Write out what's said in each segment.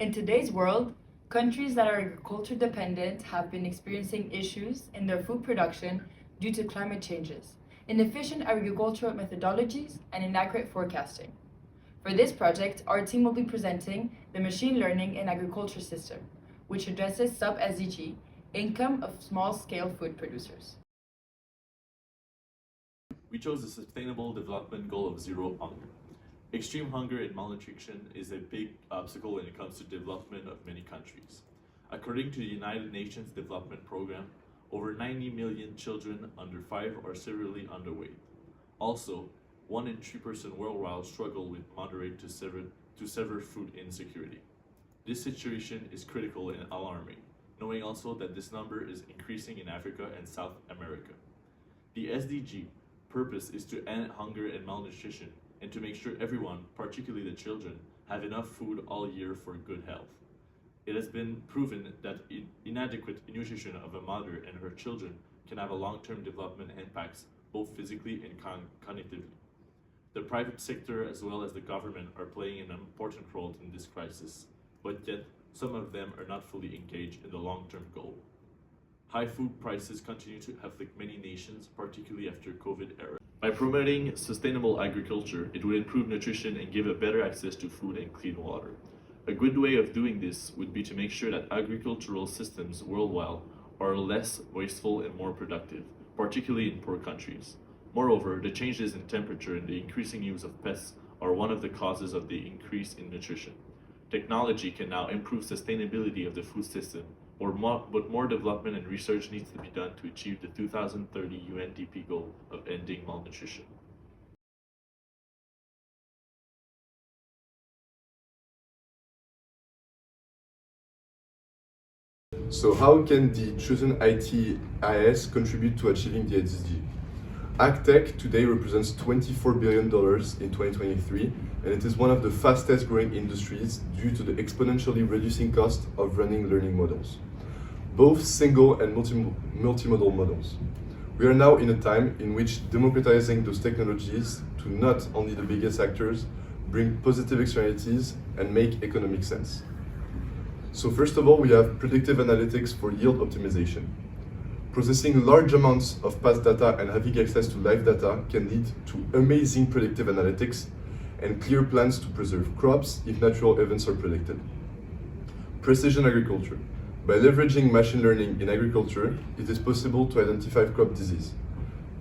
In today's world, countries that are agriculture dependent have been experiencing issues in their food production due to climate changes, inefficient agricultural methodologies, and inaccurate forecasting. For this project, our team will be presenting the Machine Learning in Agriculture system, which addresses sub-SDG, income of small-scale food producers. We chose the Sustainable Development Goal of Zero Hunger. Extreme hunger and malnutrition is a big obstacle when it comes to development of many countries. According to the United Nations Development Programme, over 90 million children under 5 are severely underweight. Also, 1 in 3 persons worldwide struggle with moderate to severe food insecurity. This situation is critical and alarming, knowing also that this number is increasing in Africa and South America. The SDG purpose is to end hunger and malnutrition and to make sure everyone, particularly the children, have enough food all year for good health. It has been proven that inadequate nutrition of a mother and her children can have a long-term development impacts, both physically and cognitively. The private sector as well as the government are playing an important role in this crisis, but yet some of them are not fully engaged in the long-term goal. High food prices continue to afflict many nations, particularly after COVID era. By promoting sustainable agriculture, it would improve nutrition and give a better access to food and clean water. A good way of doing this would be to make sure that agricultural systems worldwide are less wasteful and more productive, particularly in poor countries. Moreover, the changes in temperature and the increasing use of pests are one of the causes of the increase in nutrition. Technology can now improve sustainability of the food system, but more development and research needs to be done to achieve the 2030 UNDP goal of ending malnutrition. So how can the chosen ITIS contribute to achieving the SDG? AgTech today represents $24 billion in 2023, and it is one of the fastest growing industries due to the exponentially reducing cost of running learning models, both single and multimodal models. We are now in a time in which democratizing those technologies to not only the biggest actors bring positive externalities and make economic sense. So first of all, we have predictive analytics for yield optimization. Processing large amounts of past data and having access to live data can lead to amazing predictive analytics and clear plans to preserve crops if natural events are predicted. Precision agriculture. By leveraging machine learning in agriculture, it is possible to identify crop disease.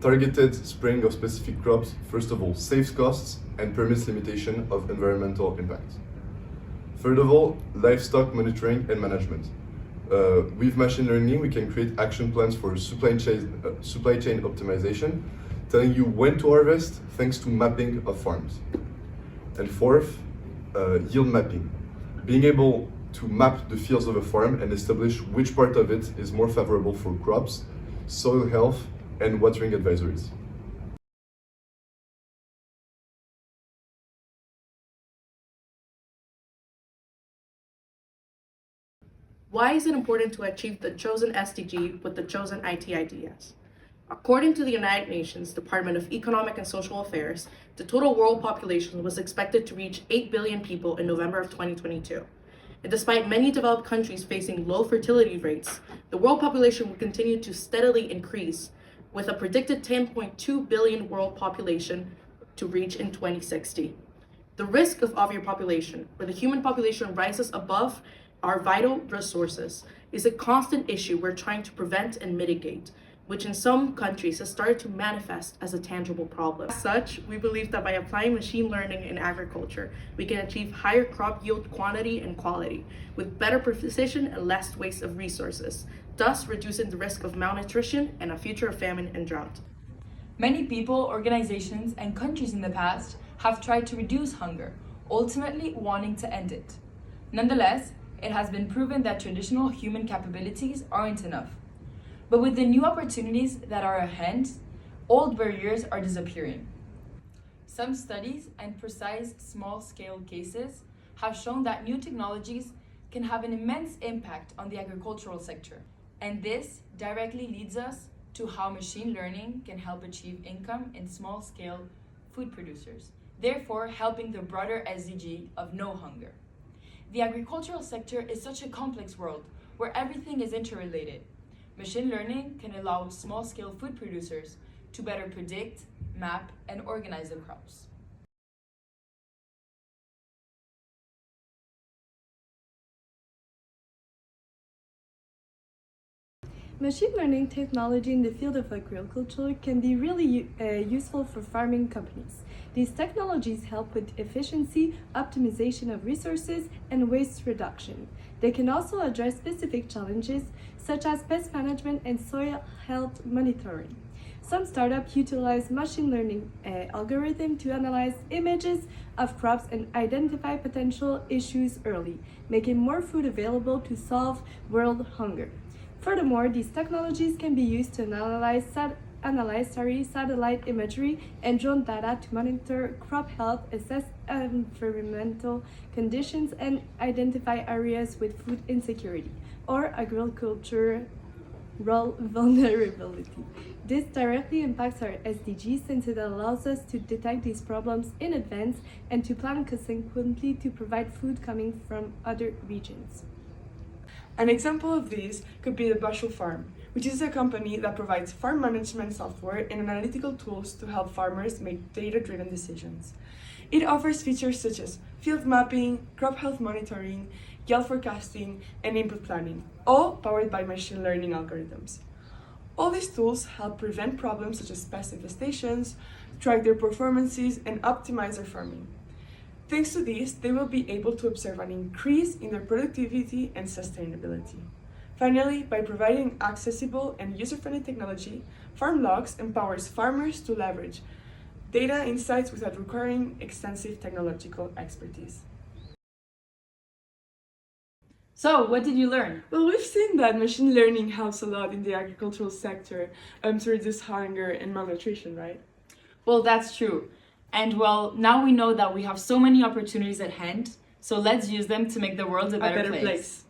Targeted spraying of specific crops, first of all, saves costs and permits limitation of environmental impact. Third of all, livestock monitoring and management. With machine learning, we can create action plans for supply chain optimization, telling you when to harvest thanks to mapping of farms. And fourth, yield mapping. Being able to map the fields of a farm and establish which part of it is more favorable for crops, soil health, and watering advisories. Why is it important to achieve the chosen SDG with the chosen ITIDs? According to the United Nations Department of Economic and Social Affairs, the total world population was expected to reach 8 billion people in November of 2022. And despite many developed countries facing low fertility rates, the world population will continue to steadily increase, with a predicted 10.2 billion world population to reach in 2060. The risk of overpopulation, where the human population rises above our vital resources, is a constant issue we're trying to prevent and mitigate, which in some countries has started to manifest as a tangible problem. As such, we believe that by applying machine learning in agriculture, we can achieve higher crop yield quantity and quality, with better precision and less waste of resources, thus reducing the risk of malnutrition and a future of famine and drought. Many people, organizations, and countries in the past have tried to reduce hunger, ultimately wanting to end it. Nonetheless, it has been proven that traditional human capabilities aren't enough. But with the new opportunities that are ahead, old barriers are disappearing. Some studies and precise small-scale cases have shown that new technologies can have an immense impact on the agricultural sector. And this directly leads us to how machine learning can help achieve income in small-scale food producers, therefore helping the broader SDG of no hunger. The agricultural sector is such a complex world where everything is interrelated. Machine learning can allow small-scale food producers to better predict, map, and organize their crops. Machine learning technology in the field of agriculture can be really useful for farming companies. These technologies help with efficiency, optimization of resources, and waste reduction. They can also address specific challenges such as pest management and soil health monitoring. Some startups utilize machine learning algorithms to analyze images of crops and identify potential issues early, making more food available to solve world hunger. Furthermore, these technologies can be used to analyze satellite imagery and drone data to monitor crop health, assess environmental conditions, and identify areas with food insecurity or agricultural vulnerability. This directly impacts our SDGs since it allows us to detect these problems in advance and to plan consequently to provide food coming from other regions. An example of this could be the Bushel Farm, which is a company that provides farm management software and analytical tools to help farmers make data-driven decisions. It offers features such as field mapping, crop health monitoring, yield forecasting, and input planning, all powered by machine learning algorithms. All these tools help prevent problems such as pest infestations, track their performances, and optimize their farming. Thanks to this, they will be able to observe an increase in their productivity and sustainability. Finally, by providing accessible and user-friendly technology, FarmLogs empowers farmers to leverage data insights without requiring extensive technological expertise. So, what did you learn? Well, we've seen that machine learning helps a lot in the agricultural sector to reduce hunger and malnutrition, right? Well, that's true. And well, now we know that we have so many opportunities at hand, so let's use them to make the world a better place.